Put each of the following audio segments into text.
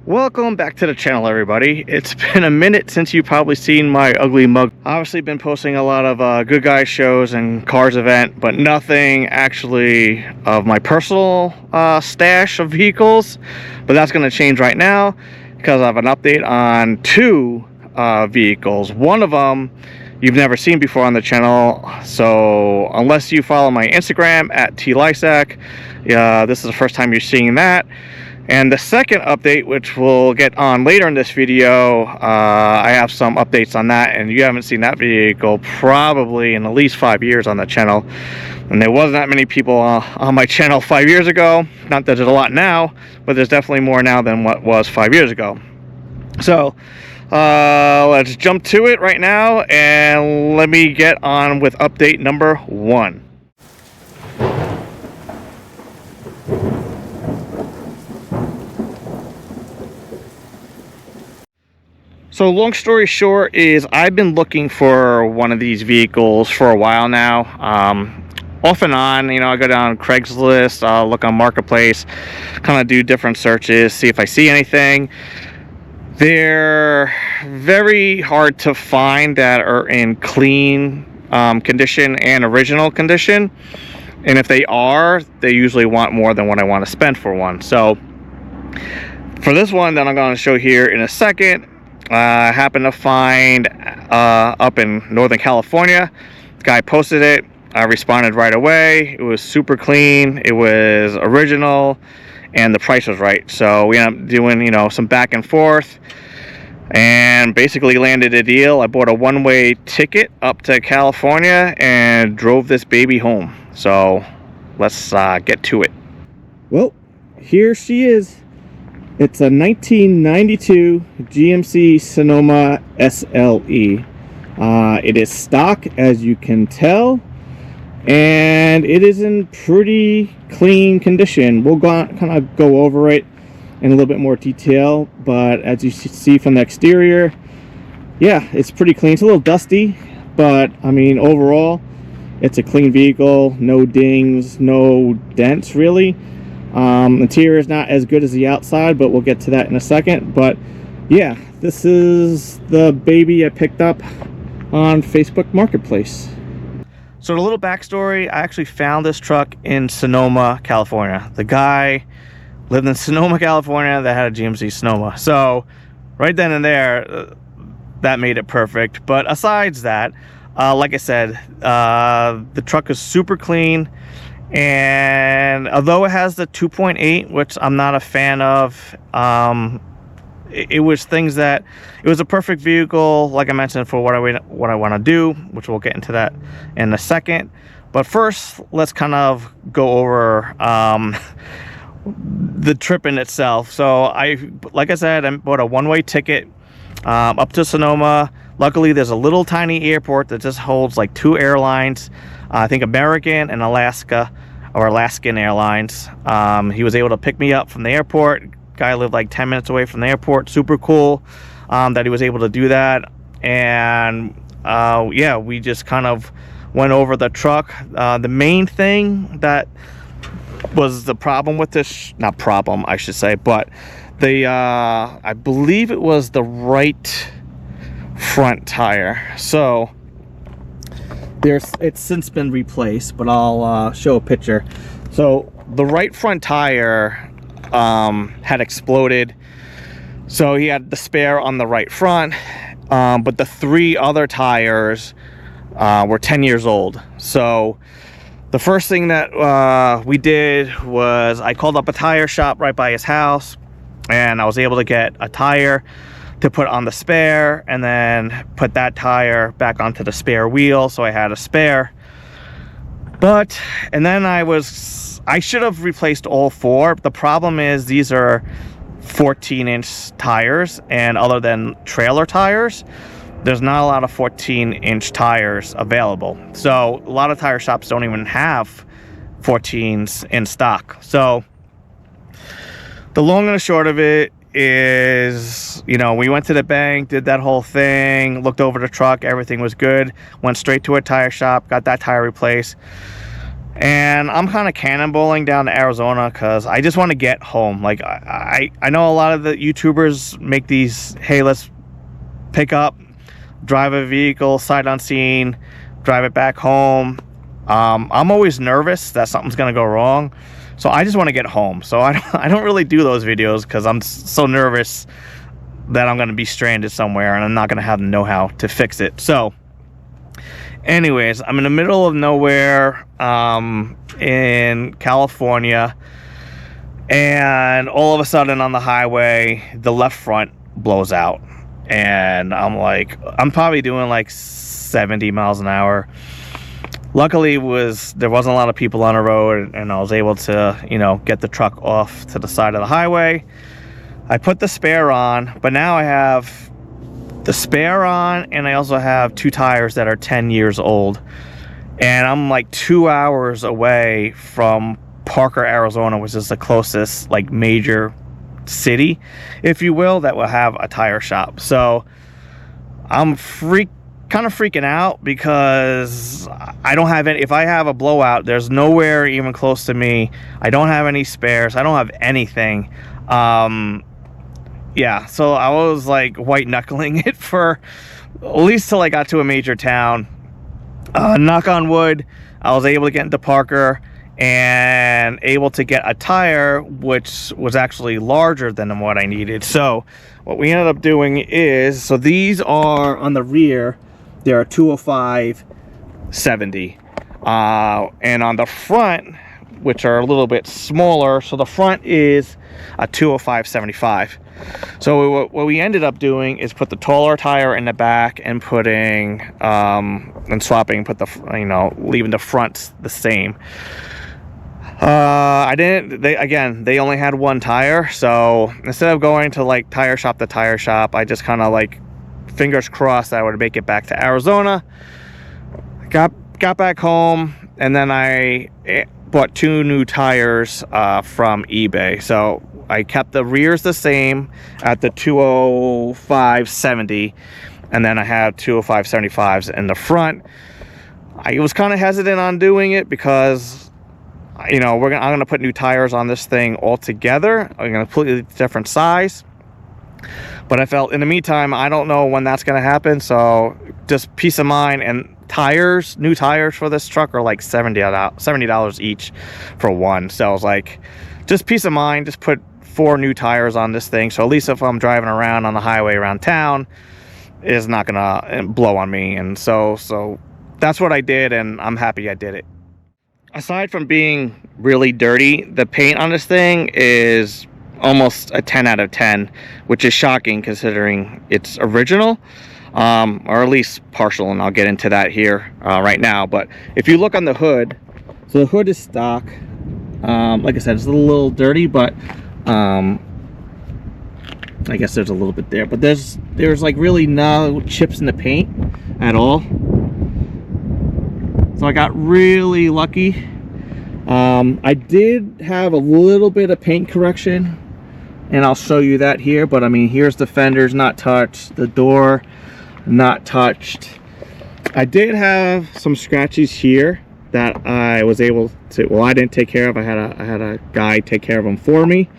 Welcome back to the channel, everybody. It's been a minute since you've probably seen my ugly mug. Obviously been posting a lot of good guy shows and cars event, but nothing actually of my personal stash of vehicles. But that's going to change right now because I have an update on two vehicles. One of them you've never seen before on the channel, so unless you follow my Instagram at @tlysak, this is the first time you're seeing that. And the second update, which we'll get on later in this video, I have some updates on that, and you haven't seen that vehicle probably in at least 5 years on the channel. And there wasn't that many people on my channel 5 years ago. Not that there's a lot now, but there's definitely more now than what was 5 years ago. So let's jump to it right now, and let me get on with update number 1. So long story short is I've been looking for one of these vehicles for a while now. Off and on, I go down Craigslist, look on Marketplace, kind of do different searches, see if I see anything. They're very hard to find that are in clean condition and original condition. And if they are, they usually want more than what I want to spend for one. So for this one that I'm going to show here in a second, I happened to find up in Northern California. The guy posted it. I responded right away. It was super clean. It was original, and the price was right. So we ended up doing, some back and forth, and basically landed a deal. I bought a one-way ticket up to California and drove this baby home. So let's get to it. Well, here she is. It's a 1992 GMC Sonoma SLE. It is stock, as you can tell, and it is in pretty clean condition. We'll kind of go over it in a little bit more detail, but as you see from the exterior, yeah, it's pretty clean. It's a little dusty, but I mean, overall, it's a clean vehicle. No dings, no dents, really. Interior is not as good as the outside, but we'll get to that in a second. But yeah, this is the baby I picked up on Facebook Marketplace. So the little backstory, I actually found this truck in Sonoma, California. The guy lived in Sonoma, California, that had a GMC Sonoma. So right then and there, that made it perfect. But asides that, like I said, the truck is super clean. And although it has the 2.8, which I'm not a fan of, it was things that it was a perfect vehicle, like I mentioned, for what I want to do, which we'll get into that in a second. But first, let's kind of go over the trip in itself. So like I said, I bought a one-way ticket up to Sonoma. Luckily, there's a little tiny airport that just holds like 2 airlines. I think American and Alaska, or Alaskan Airlines. He was able to pick me up from the airport. Guy lived like 10 minutes away from the airport. Super cool that he was able to do that. And yeah, we just kind of went over the truck. The main thing that was the problem with this, not problem, I should say, but the I believe it was the right front tire. So it's since been replaced, but I'll show a picture. So the right front tire had exploded, so he had the spare on the right front, but the 3 other tires were 10 years old. So the first thing that we did was I called up a tire shop right by his house, and I was able to get a tire to put on the spare, and then put that tire back onto the spare wheel, so I had a spare. And then I should have replaced all 4. The problem is these are 14-inch tires, and other than trailer tires, there's not a lot of 14-inch tires available. So a lot of tire shops don't even have 14s in stock. So the long and the short of it is, we went to the bank, did that whole thing, looked over the truck, everything was good, went straight to a tire shop, got that tire replaced. And I'm kind of cannonballing down to Arizona because I just want to get home. Like, I know a lot of the YouTubers make these, hey, let's pick up, drive a vehicle, sight unseen, drive it back home. I'm always nervous that something's going to go wrong. So I just want to get home. So I don't really do those videos because I'm so nervous that I'm going to be stranded somewhere and I'm not going to have the know-how to fix it. So anyways, I'm in the middle of nowhere in California, and all of a sudden on the highway, the left front blows out. And I'm like, I'm probably doing like 70 miles an hour. Luckily, there wasn't a lot of people on the road, and I was able to, you know, get the truck off to the side of the highway. I put the spare on, but now I have the spare on, and I also have 2 tires that are 10 years old. And I'm like 2 hours away from Parker, Arizona, which is the closest like major city, if you will, that will have a tire shop. So I'm kind of freaking out because I don't have any. If I have a blowout, there's nowhere even close to me. I don't have any spares. I don't have anything. Yeah, so I was like white knuckling it for at least till I got to a major town. Knock on wood, I was able to get into Parker and able to get a tire which was actually larger than what I needed. So what we ended up doing is, so these are on the rear, they are 205/70, and on the front, which are a little bit smaller, so the front is a 205/75. So what we ended up doing is put the taller tire in the back and putting and swapping, put the, you know, leaving the front the same. They only had 1 tire, so instead of going to like tire shop to tire shop, I just kind of like fingers crossed that I would make it back to Arizona. Got back home, and then I bought 2 new tires from eBay. So I kept the rears the same at the 205/70, and then I had 205/75s in the front. I was kind of hesitant on doing it because, you know, I'm gonna put new tires on this thing altogether. I'm gonna completely different size. But I felt in the meantime, I don't know when that's gonna happen, so just peace of mind. And tires, new tires for this truck are like $70 each for one. So I was like, just peace of mind, just put 4 new tires on this thing, so at least if I'm driving around on the highway around town, it's not gonna blow on me. And so that's what I did, and I'm happy I did it. Aside from being really dirty, the paint on this thing is almost a 10 out of 10, which is shocking considering it's original, or at least partial, and I'll get into that here right now. But if you look on the hood, so the hood is stock. Like I said, it's a little dirty, but I guess there's a little bit there, but there's like really no chips in the paint at all. So I got really lucky. I did have a little bit of paint correction, and I'll show you that here. But I mean, here's the fenders not touched, the door not touched. I did have some scratches here that I was able to, well, I didn't take care of. I had a guy take care of them for me.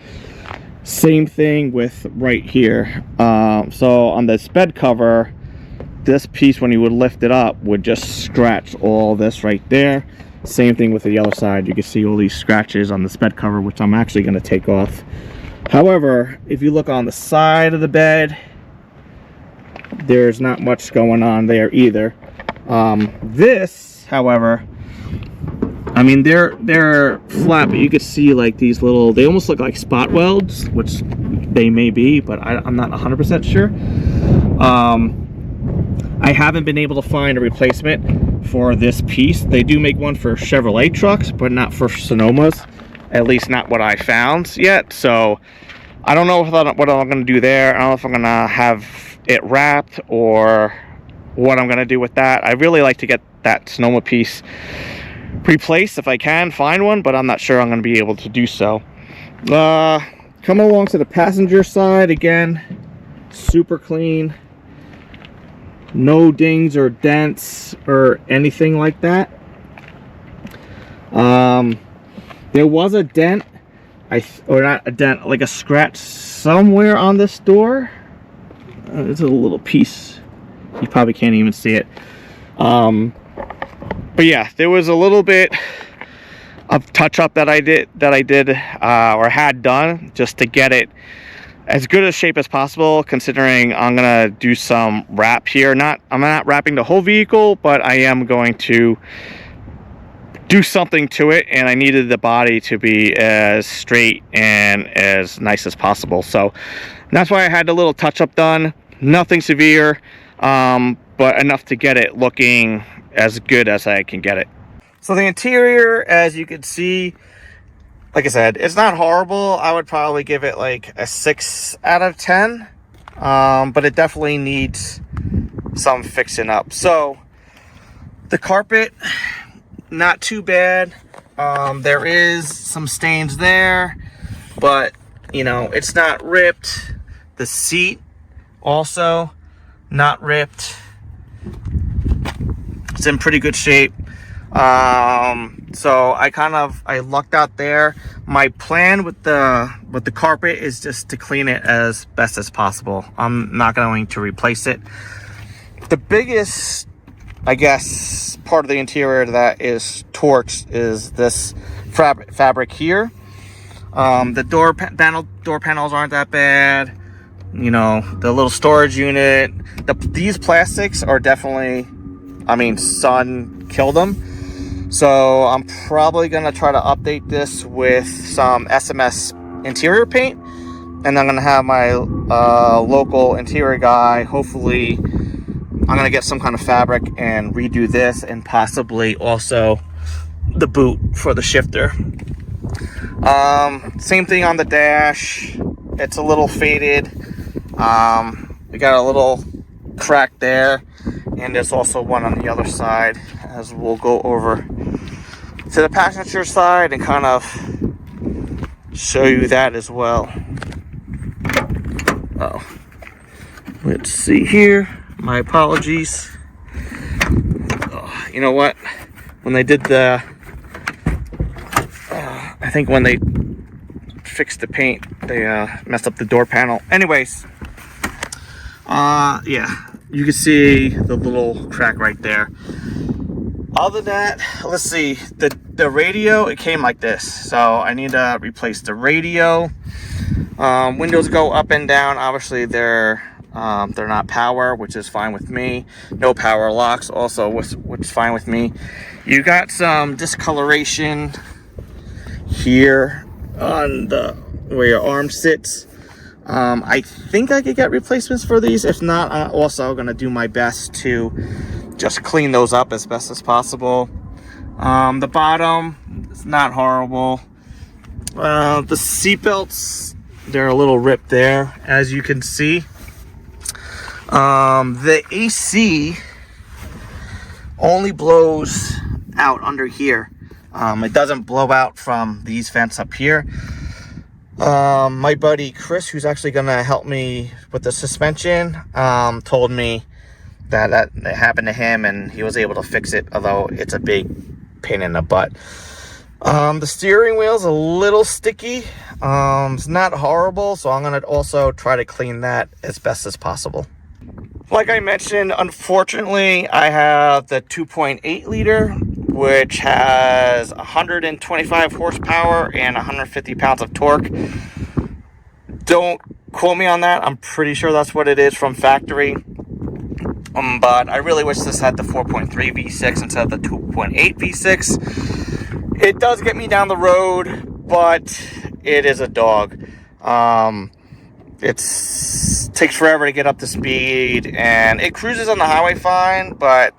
Same thing with right here. So on this bed cover, this piece, when you would lift it up, would just scratch all this right there. Same thing with the other side. You can see all these scratches on this bed cover, which I'm actually going to take off. However, if you look on the side of the bed, there's not much going on there either. This, however, I mean, they're flat, but you could see like these little, they almost look like spot welds, which they may be, but I'm not 100% sure. I haven't been able to find a replacement for this piece. They do make one for Chevrolet trucks, but not for Sonomas, at least not what I found yet. So I don't know what I'm going to do there. I don't know if I'm going to have it wrapped or what I'm going to do with that. I really like to get that Sonoma piece replaced if I can find one, but I'm not sure I'm going to be able to do so. Coming along to the passenger side, again, super clean. No dings or dents or anything like that. There was a dent, or not a dent, like a scratch somewhere on this door. It's a little piece. You probably can't even see it. But yeah, there was a little bit of touch up that I did or had done just to get it as good a shape as possible, considering I'm gonna do some wrap here. I'm not wrapping the whole vehicle, but I am going to do something to it, and I needed the body to be as straight and as nice as possible. So that's why I had a little touch up done. Nothing severe, but enough to get it looking as good as I can get it. So the interior, as you can see, like I said, it's not horrible. I would probably give it like a 6 out of 10, but it definitely needs some fixing up. So the carpet, not too bad. There is some stains there, but you know, it's not ripped. The seat also not ripped. It's in pretty good shape. So I lucked out there. My plan with the carpet is just to clean it as best as possible. I'm not going to replace it. The biggest, I guess, part of the interior that is torched is this fabric here. The door panels aren't that bad. You know, the little storage unit. These plastics are definitely, I mean, sun killed them. So I'm probably gonna try to update this with some SMS interior paint, and I'm gonna have my local interior guy, hopefully I'm gonna get some kind of fabric and redo this, and possibly also the boot for the shifter. Same thing on the dash. It's a little faded. We got a little crack there, and there's also one on the other side, as we'll go over to the passenger side and kind of show you that as well. Oh, let's see here. My apologies. Oh, you know what? When they did the, I think when they fixed the paint, they messed up the door panel. Anyways, yeah, you can see the little crack right there. Other than that, let's see, the radio, it came like this, so I need to replace the radio. Windows go up and down. Obviously they're not power, which is fine with me. No power locks also, which is fine with me. You got some discoloration here on where your arm sits. I think I could get replacements for these. If not, I'm also gonna do my best to just clean those up as best as possible. The bottom is not horrible. The seat belts, they're a little ripped there, as you can see. The AC only blows out under here. It doesn't blow out from these vents up here. My buddy Chris, who's actually gonna help me with the suspension, told me that it happened to him and he was able to fix it, although it's a big pain in the butt. The steering wheel's a little sticky. It's not horrible, so I'm gonna also try to clean that as best as possible. Like I mentioned, unfortunately, I have the 2.8 liter, which has 125 horsepower and 150 pounds of torque. Don't quote me on that. I'm pretty sure that's what it is from factory. But I really wish this had the 4.3 V6 instead of the 2.8 V6. It does get me down the road, but it is a dog. It takes forever to get up to speed, and it cruises on the highway fine, but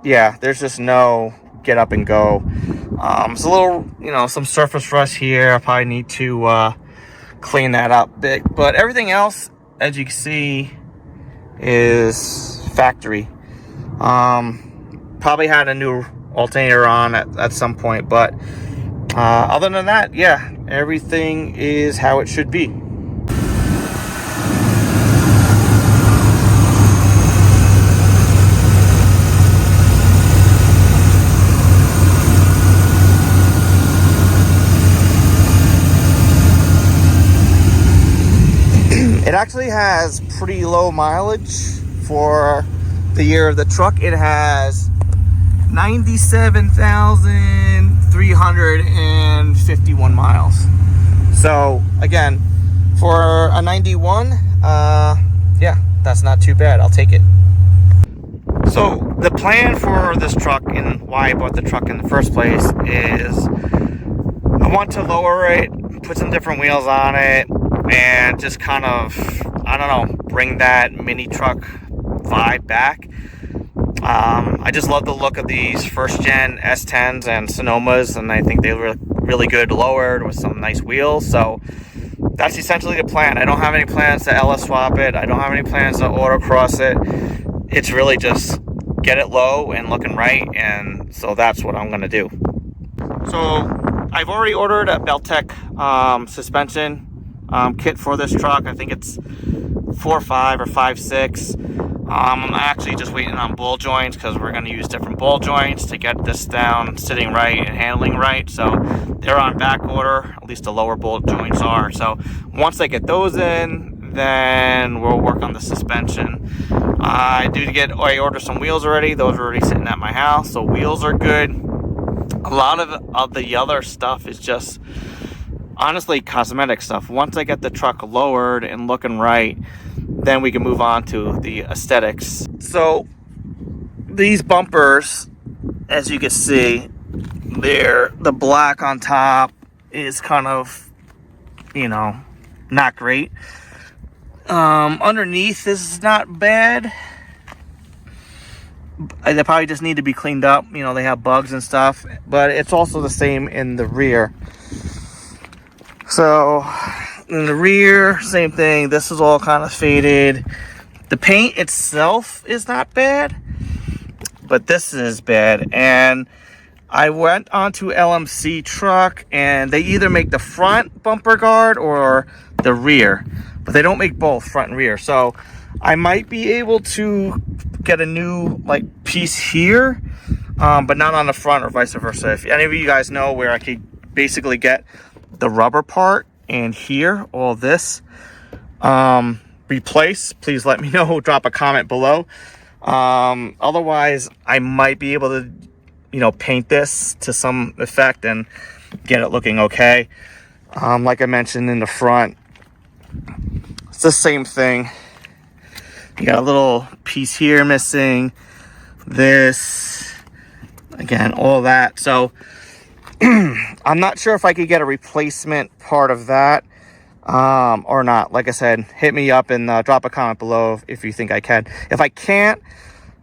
yeah, there's just no get up and go. It's a little, you know, some surface rust here. I probably need to clean that up big, but everything else, as you can see, is factory. Probably had a new alternator on at some point, but other than that, yeah, everything is how it should be. has pretty low mileage for the year of the truck. It has 97,351 miles. So again, for a 91, yeah, that's not too bad. I'll take it. So the plan for this truck and why I bought the truck in the first place is I want to lower it, put some different wheels on it, and just kind of, I don't know, bring that mini truck vibe back. I just love the look of these first gen S10s and Sonomas, and I think they were really good lowered with some nice wheels. So that's essentially the plan. I don't have any plans to LS swap it. I don't have any plans to autocross it. It's really just get it low and looking right, and so that's what I'm gonna do. So I've already ordered a Beltec suspension kit for this truck. I think it's 4.5 or 5.6. I'm actually just waiting on ball joints because we're going to use different ball joints to get this down sitting right and handling right. So they're on back order, at least the lower ball joints are. So once I get those in, then we'll work on the suspension. I ordered some wheels already. Those are already sitting at my house, so wheels are good. A lot of the other stuff is just honestly cosmetic stuff. Once I get the truck lowered and looking right, then we can move on to the aesthetics. So these bumpers, as you can see, the black on top is kind of, not great. Underneath, this is not bad. They probably just need to be cleaned up. They have bugs and stuff, but it's also the same in the rear. So in the rear, same thing. This is all kind of faded. The paint itself is not bad, but this is bad. And I went onto LMC truck, and they either make the front bumper guard or the rear, but they don't make both front and rear. So I might be able to get a new piece here, but not on the front, or vice versa. If any of you guys know where I could basically get the rubber part and here, all this replaced, please let me know. Drop a comment below. Otherwise, I might be able to paint this to some effect and get it looking okay. Like I mentioned in the front, it's the same thing. You got a little piece here missing, this, again, all that. So I'm not sure if I could get a replacement part of that or not. Like I said, hit me up and drop a comment below if you think I can. If I can't,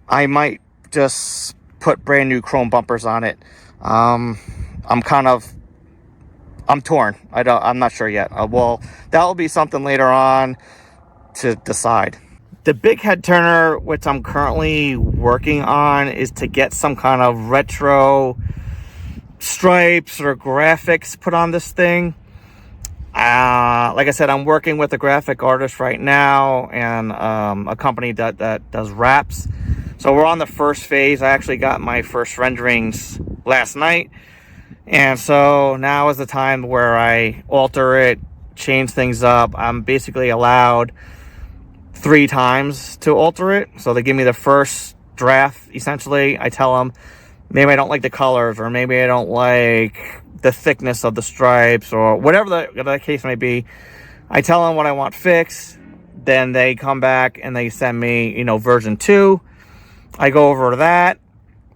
I might just put brand new chrome bumpers on it. I'm torn. I'm not sure yet. Well, that will be something later on to decide. The big head turner, which I'm currently working on, is to get some kind of retro stripes or graphics put on this thing. Like I said, I'm working with a graphic artist right now and a company that does wraps. So we're on the first phase. I actually got my first renderings last night, and so now is the time where I alter it, change things up. I'm basically allowed 3 times to alter it. So they give me the first draft. Essentially, I tell them maybe I don't like the colors, or maybe I don't like the thickness of the stripes, or whatever the case may be. I tell them what I want fixed. Then they come back and they send me, version 2. I go over that,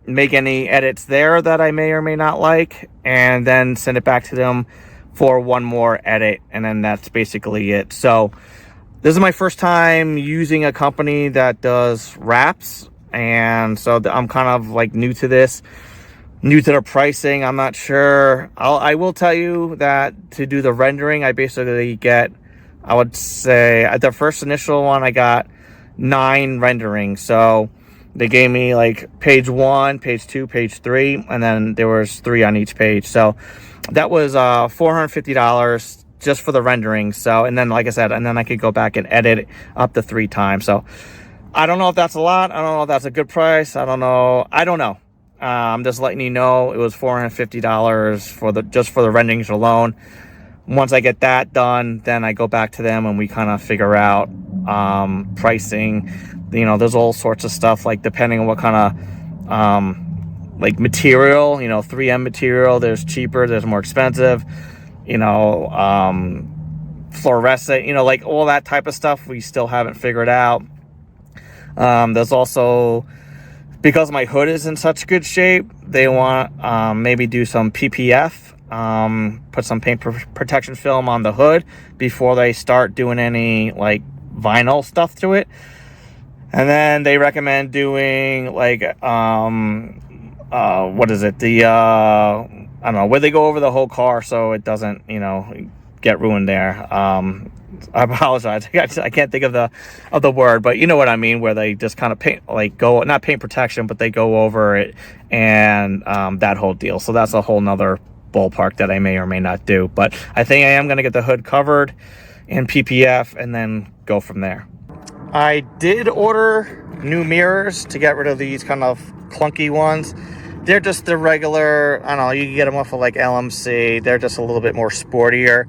make any edits there that I may or may not like, and then send it back to them for one more edit, and then that's basically it. So this is my first time using a company that does wraps, and so I'm kind of new to this, new to the pricing. I'm not sure. I will tell you that to do the rendering, I basically get, I would say, at the first initial one, I got 9 renderings. So they gave me page 1, page 2, page 3, and then there was 3 on each page. So that was $450 just for the rendering. So, and then, like I said, and then I could go back and edit it up to 3 times. So I don't know if that's a lot. I don't know if that's a good price. I don't know. I'm just letting you know it was $450 just for the renderings alone. once I get that done, then I go back to them and we kind of figure out pricing. You know, there's all sorts of stuff, like depending on what kind of like material, you know, 3M material, there's cheaper, there's more expensive, you know, fluorescent, you know, like all that type of stuff we still haven't figured out. There's also, because my hood is in such good shape, they want maybe do some PPF, put some paint protection film on the hood before they start doing any like vinyl stuff to it. And then they recommend doing like what is it, the I don't know, where they go over the whole car so it doesn't, you know, get ruined there. I apologize, I can't think of the word, but you know what I mean, where they just kind of paint, like go, not paint protection, but they go over it and that whole deal. So that's a whole nother ballpark that I may or may not do, but I think I am going to get the hood covered in PPF and then go from there. I did order new mirrors to get rid of these kind of clunky ones. They're just the regular, I don't know, you can get them off of like LMC. They're just a little bit more sportier.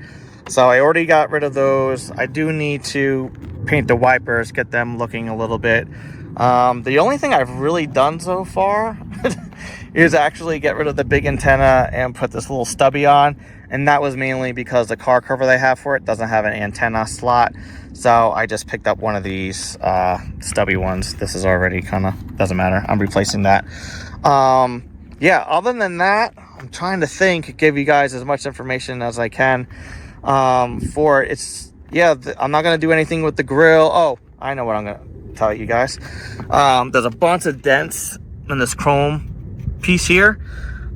So I already got rid of those. I do need to paint the wipers, get them looking a little bit. The only thing I've really done so far is actually get rid of the big antenna and put this little stubby on. And that was mainly because the car cover they have for it doesn't have an antenna slot. So I just picked up one of these stubby ones. This is already kind of, doesn't matter. I'm replacing that. Yeah, other than that, I'm trying to think, give you guys as much information as I can for it. It's, yeah, I'm not going to do anything with the grill. Oh, I know what I'm going to tell you guys. There's a bunch of dents in this chrome piece here.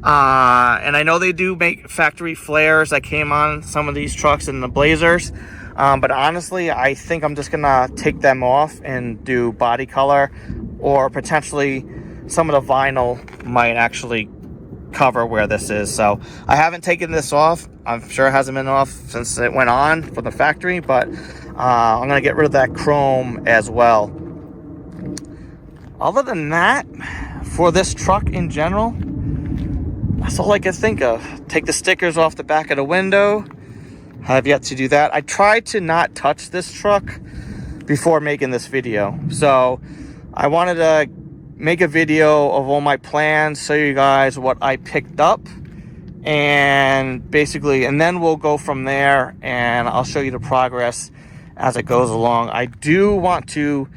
And I know they do make factory flares that came on some of these trucks in the Blazers. But honestly, I think I'm just gonna take them off and do body color, or potentially some of the vinyl might actually cover where this is. So I haven't taken this off. I'm sure it hasn't been off since it went on for the factory, but I'm gonna get rid of that chrome as well. Other than that, for this truck in general, that's all I can think of. Take the stickers off the back of the window. I've yet to do that. I tried to not touch this truck before making this video. So I wanted to make a video of all my plans, show you guys what I picked up, and basically, and then we'll go from there and I'll show you the progress as it goes along. I do want to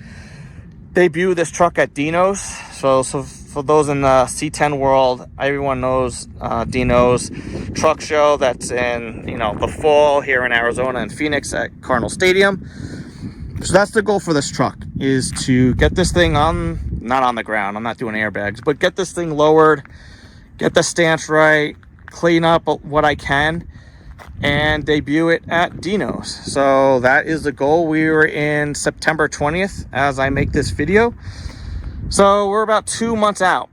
debut this truck at Dino's. So for those in the C10 world, everyone knows Dino's truck show that's in, you know, the fall here in Arizona and Phoenix at Cardinal Stadium. So that's the goal for this truck, is to get this thing on, not on the ground, I'm not doing airbags, but get this thing lowered, get the stance right, clean up what I can, and debut it at Dino's. So that is the goal. We were in September 20th as I make this video. So we're about 2 months out.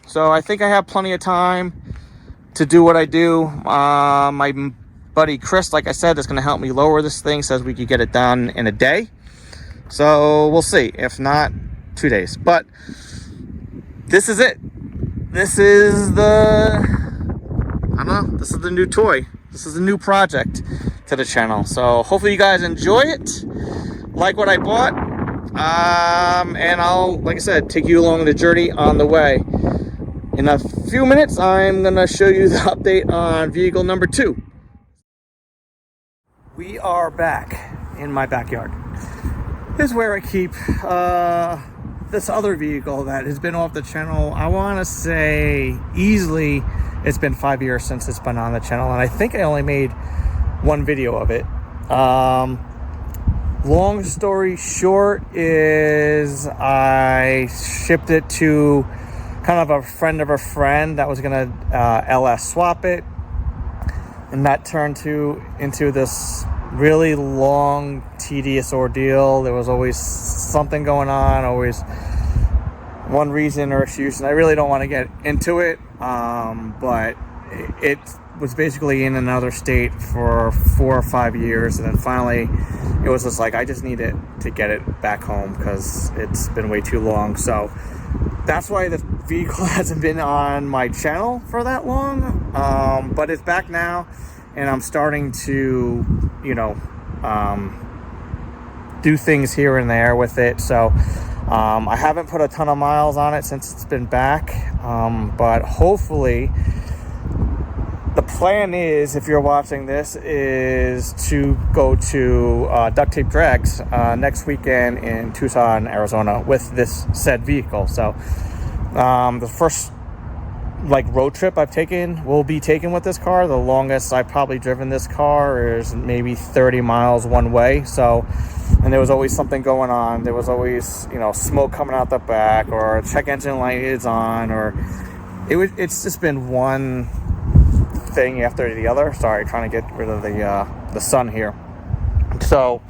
So I think I have plenty of time to do what I do. My buddy Chris, like I said, is going to help me lower this thing, says we could get it done in a day. So we'll see. If not, 2 days. But this is it. This is the, I don't know, this is the new toy. This is a new project to the channel. So hopefully you guys enjoy it, like what I bought. And I'll, like I said, take you along the journey on the way. In a few minutes, I'm going to show you the update on vehicle number 2. We are back in my backyard. This is where I keep this other vehicle that has been off the channel. I want to say easily it's been 5 years since it's been on the channel, and I think I only made one video of it. Long story short is I shipped it to kind of a friend of a friend that was gonna LS swap it, and that turned into this really long, tedious ordeal. There was always something going on, always one reason or excuse, and I really don't want to get into it, but it was basically in another state for 4 or 5 years, and then finally it was just like, I just need it to get it back home because it's been way too long. So that's why the vehicle hasn't been on my channel for that long, but it's back now. and I'm starting to, you know, do things here and there with it. So I haven't put a ton of miles on it since it's been back, but hopefully the plan is, if you're watching this, is to go to Duct Tape Drags next weekend in Tucson, Arizona with this said vehicle. So the first like road trip will be taken with this car. The longest I've probably driven this car is maybe 30 miles one way. So, and there was always something going on. There was always, you know, smoke coming out the back, or check engine light is on, or it's just been one thing after the other. Sorry, trying to get rid of the sun here. So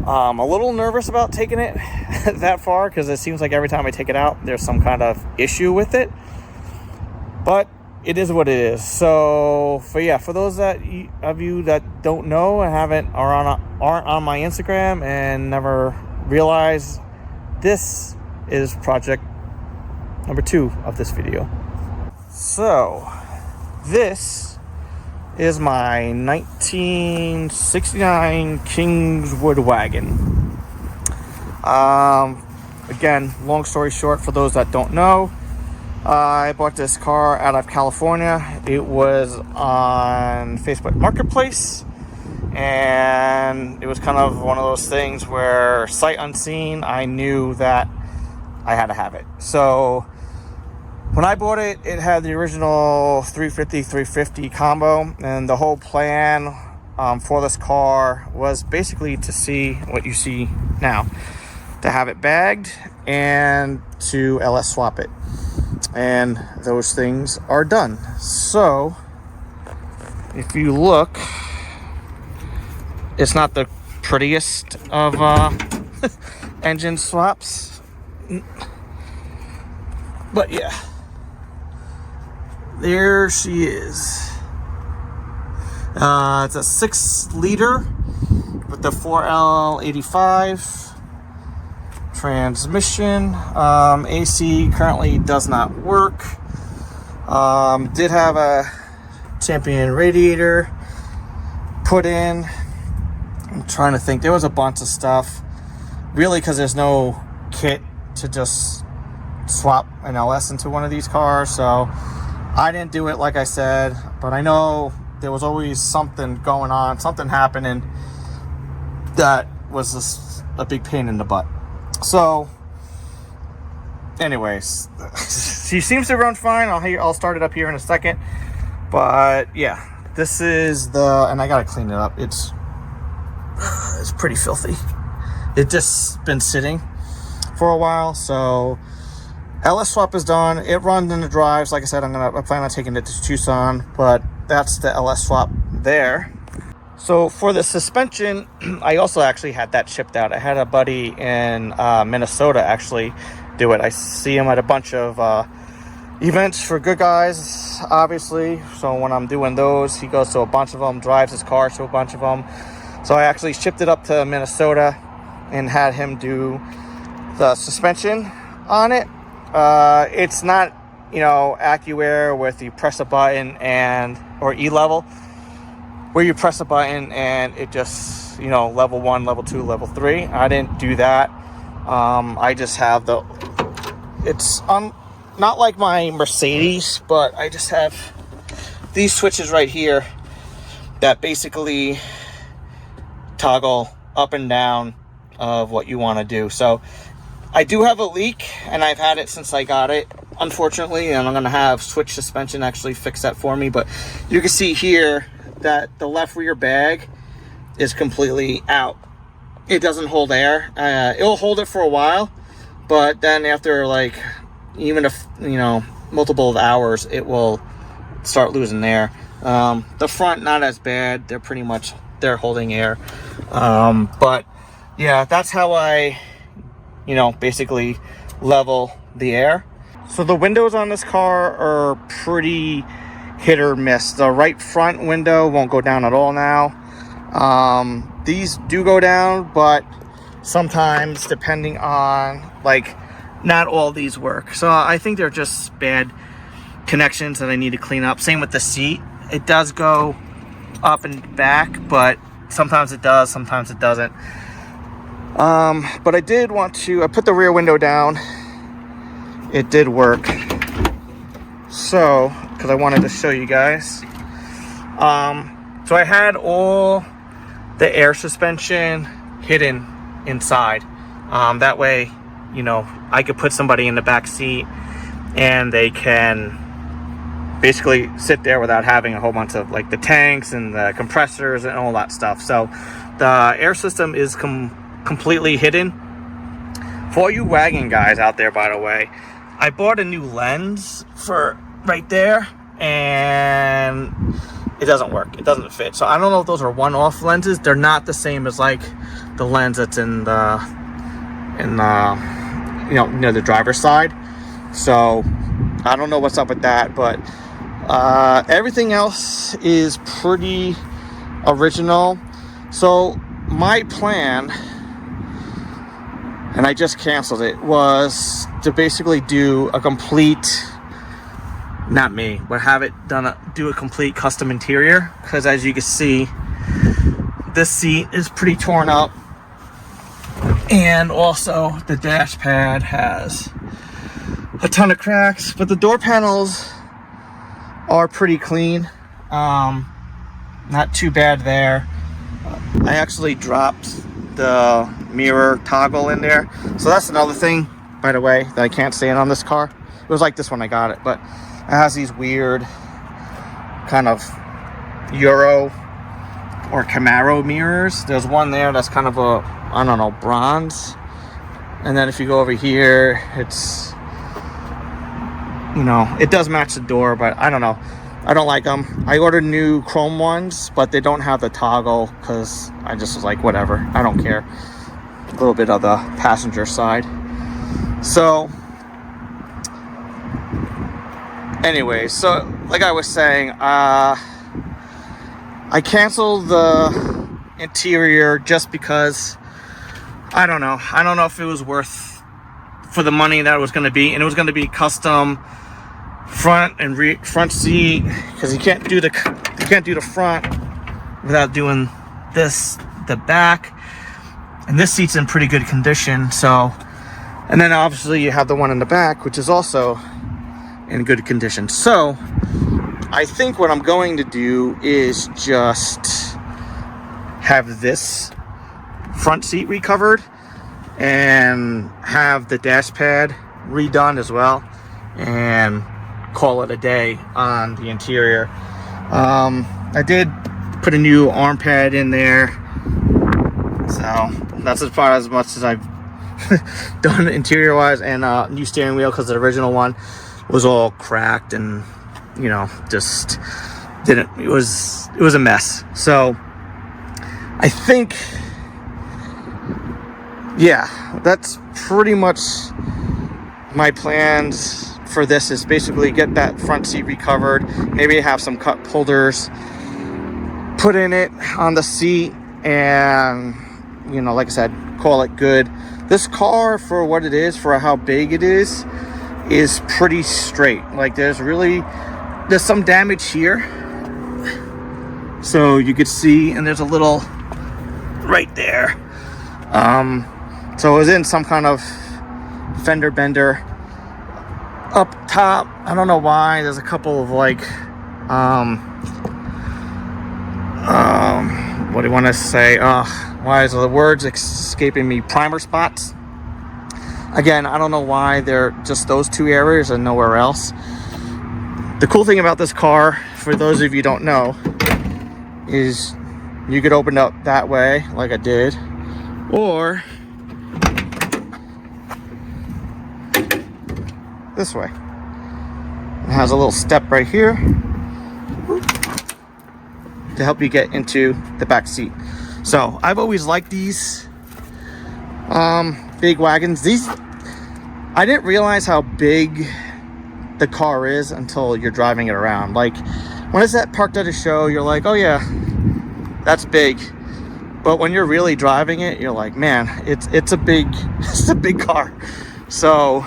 I'm a little nervous about taking it that far, because it seems like every time I take it out there's some kind of issue with it, but it is what it is. So for those of you that don't know and aren't on my Instagram and never realized, this is project number 2 of this video. So this is my 1969 Kingswood wagon. Again, long story short, for those that don't know, I bought this car out of California. It was on Facebook Marketplace, and it was kind of one of those things where, sight unseen, I knew that I had to have it. So when I bought it, it had the original 350 combo, and the whole plan for this car was basically to see what you see now, to have it bagged and to LS swap it, and those things are done. So if you look, it's not the prettiest of engine swaps, but yeah, there she is. It's a 6-liter with the 4L85 transmission. AC currently does not work. Did have a Champion radiator put in. I'm trying to think. There was a bunch of stuff, really, because there's no kit to just swap an LS into one of these cars. So I didn't do it, like I said, but I know there was always something going on, something happening that was just a big pain in the butt. So anyways, she seems to run fine. I'll start it up here in a second. But yeah, this is and I gotta clean it up. It's pretty filthy. It just been sitting for a while. So LS swap is done. It runs in the drives. Like I said, I plan on taking it to Tucson, but that's the LS swap there. So for the suspension, I also actually had that shipped out. I had a buddy in Minnesota actually do it. I see him at a bunch of events for good guys, obviously. So when I'm doing those, he goes to a bunch of them, drives his car to a bunch of them. So I actually shipped it up to Minnesota and had him do the suspension on it. It's not, AccuAir with you press a button or E-level, where you press a button and it just, level 1, level 2, level 3. I didn't do that. I just have it's not like my Mercedes, but I just have these switches right here that basically toggle up and down of what you want to do. So I do have a leak, and I've had it since I got it, unfortunately, and I'm going to have Switch Suspension actually fix that for me. But you can see here that the left rear bag is completely out. It doesn't hold air. It'll hold it for a while, but then after even if multiple hours, it will start losing air. The front, not as bad. They're holding air. But yeah, that's how I basically level the air. So the windows on this car are pretty hit or miss. The right front window won't go down at all now. These do go down, but sometimes, depending on, not all these work. So I think they're just bad connections that I need to clean up. Same with the seat. It does go up and back, but sometimes it does, sometimes it doesn't. But I did want to, I put the rear window down. It did work. So, because I wanted to show you guys. So I had all the air suspension hidden inside. That way, you know, I could put somebody in the back seat and they can basically sit there without having a whole bunch of like the tanks and the compressors and all that stuff. So the air system is completely hidden. For all you wagon guys out there, by the way, I bought a new lens for right there and it doesn't work. It doesn't fit. So I don't know if those are one-off lenses. They're not the same as like the lens that's in the you know, near the driver's side. So I don't know what's up with that, but everything else is pretty original. So my plan, and I just canceled it, was to basically do a complete, not me, but have it done, do a complete custom interior. Because as you can see, this seat is pretty torn up, and also the dash pad has a ton of cracks, but the door panels are pretty clean. Not too bad there. I actually dropped the mirror toggle in there, so that's another thing, by the way, that I can't stand on this car. It was like this when I got it, but it has these weird kind of Euro or Camaro mirrors. There's one there that's kind of a, I don't know, bronze, and then if you go over here, it's, you know, it does match the door, but I don't know, I don't like them. I ordered new chrome ones, but they don't have the toggle because I just was like, whatever, I don't care. A little bit of the passenger side. So anyway, so like I was saying, I canceled the interior just because I don't know if it was worth for the money that it was going to be, and it was going to be custom front and front seat, because you can't do the front without doing the back, and this seat's in pretty good condition. So, and then obviously you have the one in the back, which is also in good condition. So I think what I'm going to do is just have this front seat recovered and have the dash pad redone as well, and call it a day on the interior. I did put a new arm pad in there, so that's as far as much as I've done interior wise, and new steering wheel, because the original one was all cracked and, you know, just didn't, it was a mess. So I think, yeah, that's pretty much my plans for this, is basically get that front seat recovered, maybe have some cup holders put in it on the seat, and, you know, like I said, call it good. This car, for what it is, for how big it is pretty straight. Like there's some damage here, so you could see, and there's a little right there. So it was in some kind of fender bender up top. I don't know why. There's a couple of like what do you want to say, why is the words escaping me, primer spots. Again, I don't know why they're just those two areas and nowhere else. The cool thing about this car, for those of you who don't know, is you could open up that way like I did, or this way. It has a little step right here to help you get into the back seat. So I've always liked these big wagons. These, I didn't realize how big the car is until you're driving it around. Like when it's parked at a show, you're like, oh yeah, that's big. But when you're really driving it, you're like, man, it's a big car. So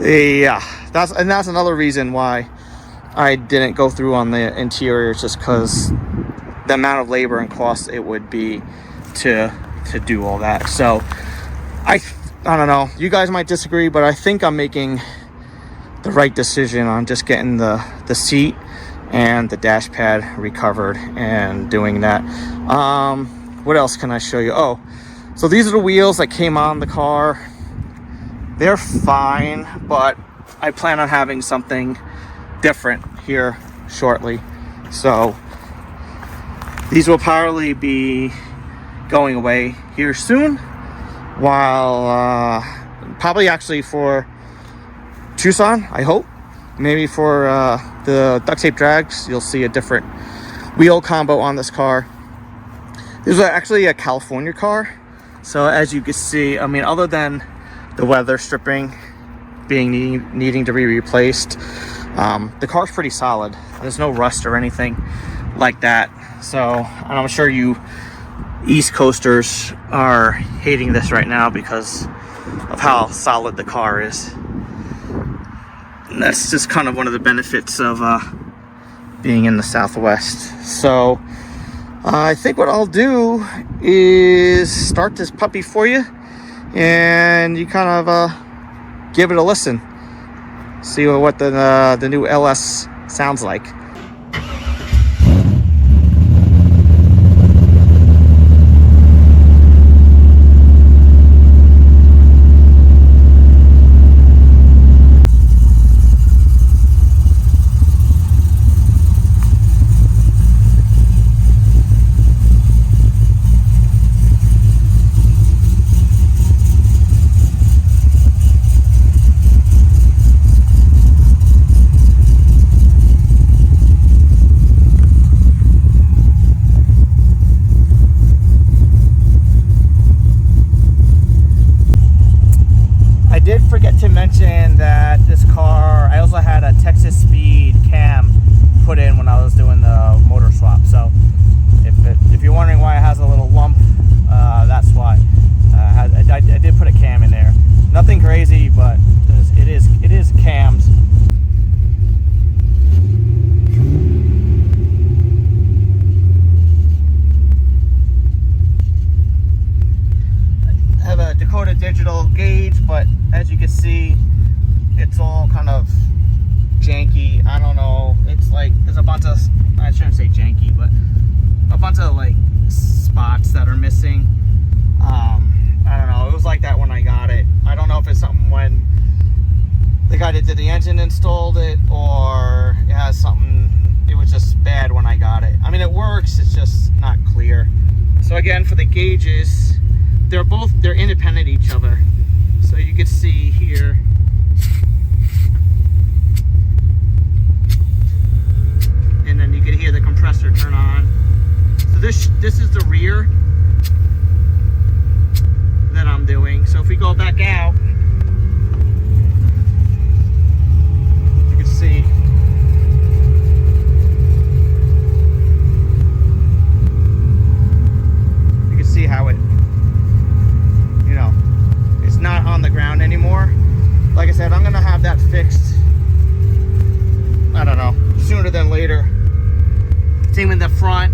yeah, that's another reason why I didn't go through on the interior, just because the amount of labor and cost it would be to do all that. So I don't know, you guys might disagree, but I think I'm making the right decision on just getting the seat and the dash pad recovered and doing that. What else can I show you? Oh, so these are the wheels that came on the car. They're fine, but I plan on having something different here shortly. So these will probably be going away here soon, while probably actually for Tucson, I hope. Maybe for the duct tape drags, you'll see a different wheel combo on this car. This is actually a California car. So as you can see, I mean, other than the weather stripping needing to be replaced, the car's pretty solid. There's no rust or anything like that. So, and I'm sure you East Coasters are hating this right now because of how solid the car is. And that's just kind of one of the benefits of being in the Southwest. So I think what I'll do is start this puppy for you, and you kind of give it a listen, see what the new LS sounds like. Forget to mention that this car, I also had a Texas Speed cam put in when I was doing the motor swap. So if you're wondering why it has a little lump, that's why. I did put a cam in there. Nothing crazy, but it is cams. I have a Dakota digital gauge, but as you can see, it's all kind of janky. I don't know, it's like there's a bunch of, I shouldn't say janky, but a bunch of like spots that are missing. I don't know, it was like that when I got it. I don't know if it's something when the guy that did the engine installed it, or it has something, it was just bad when I got it. I mean, it works, it's just not clear. So again, for the gauges, they're independent of each other. So you can see here, and then you can hear the compressor turn on. So this is the rear that I'm doing. So if we go back out, you can see how it, you know, it's not on the ground anymore. Like I said, I'm gonna have that fixed, I don't know, sooner than later. Same in the front.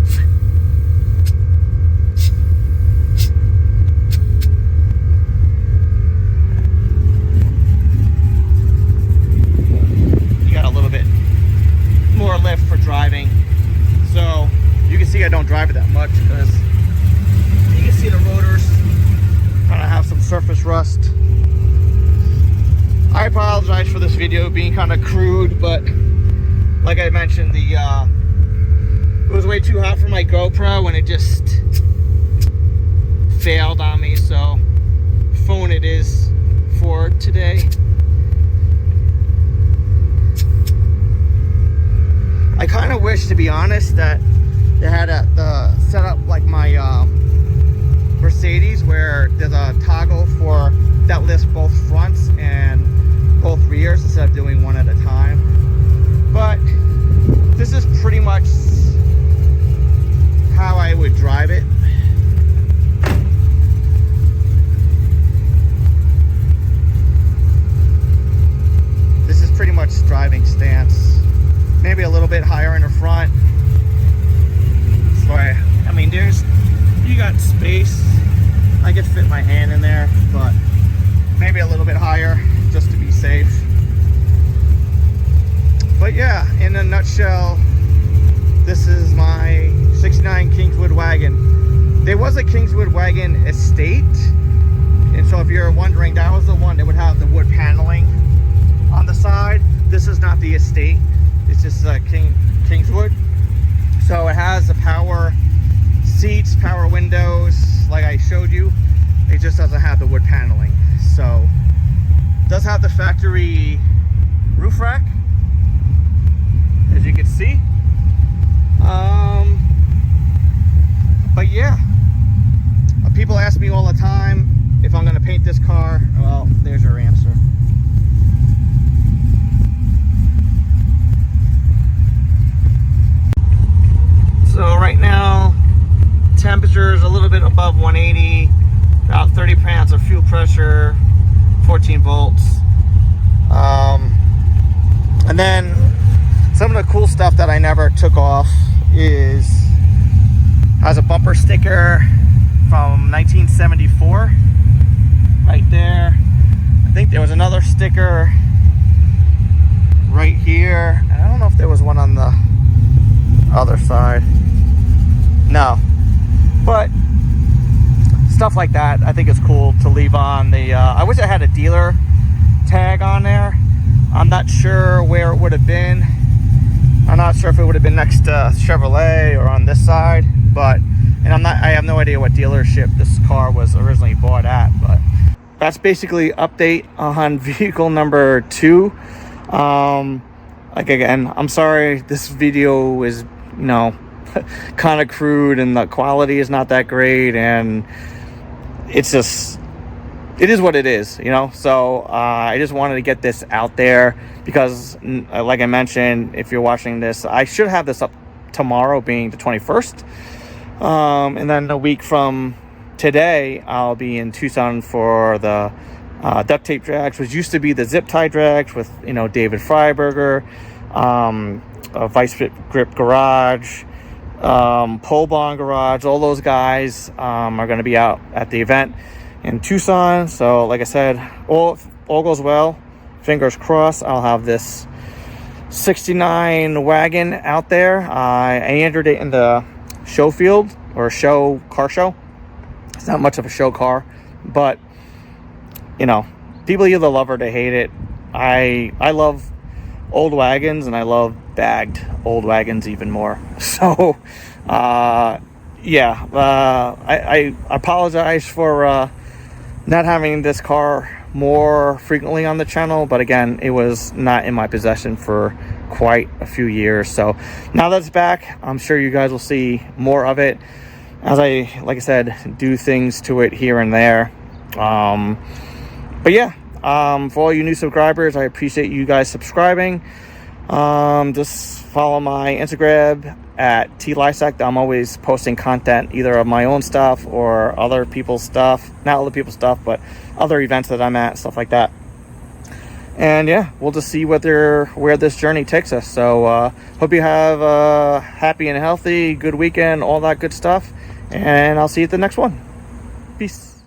You got a little bit more lift for driving. So you can see I don't drive it that much because you can see the rotors kind of have some surface rust. I apologize for this video being kind of crude, but like I mentioned, it was way too hot for my GoPro and it just failed on me. So phone it is for today. I kind of wish, to be honest, that they had the setup like my Mercedes, where there's a toggle for that lifts both fronts and both rears instead of doing one at a time. But this is pretty much how I would drive it. This is pretty much driving stance. Maybe a little bit higher in the front, so I there was a Kingswood wagon estate, and so if you're wondering, that was the one that would have the wood paneling on the side. This is not the estate, it's just Kingswood. So it has the power seats, power windows, like I showed you. It just doesn't have the wood paneling. So it does have the factory roof rack, as you can see. But yeah, people ask me all the time if I'm going to paint this car. Well, there's your answer. So right now, temperature is a little bit above 180, about 30 pounds of fuel pressure, 14 volts. And then some of the cool stuff that I never took off has a bumper sticker from 1974 right there. I think there was another sticker right here. I don't know if there was one on the other side. No, but stuff like that I think is cool to leave on the I wish I had a dealer tag on there. I'm not sure where it would have been. I'm not sure if it would have been next to Chevrolet or on this side, but I have no idea what dealership this car was originally bought at. But that's basically update on vehicle number 2. Like, again, I'm sorry this video is, you know, kind of crude and the quality is not that great, and it's just, it is what it is, you know. So I just wanted to get this out there because, like I mentioned, if you're watching this, I should have this up tomorrow, being the 21st. And then a week from today, I'll be in Tucson for the duct tape drags, which used to be the zip tie drags with, you know, David Freiberger, Vice Grip Garage, Pole Barn Garage. All those guys are going to be out at the event in Tucson. So like I said, all goes well, fingers crossed, I'll have this 69 wagon out there. I entered it in the show field, or car show. It's not much of a show car, but you know, people either love it or they hate it. I love old wagons, and I love bagged old wagons even more. So yeah, I apologize for not having this car more frequently on the channel, but again, it was not in my possession for quite a few years. So now that it's back, I'm sure you guys will see more of it as like I said, do things to it here and there. But yeah, for all you new subscribers, I appreciate you guys subscribing. Just follow my Instagram at tlysack. I'm always posting content, either of my own stuff or other people's stuff. Not other people's stuff, but other events that I'm at, stuff like that. And yeah, we'll just see where this journey takes us. So hope you have a happy and healthy, good weekend, all that good stuff. And I'll see you at the next one. Peace.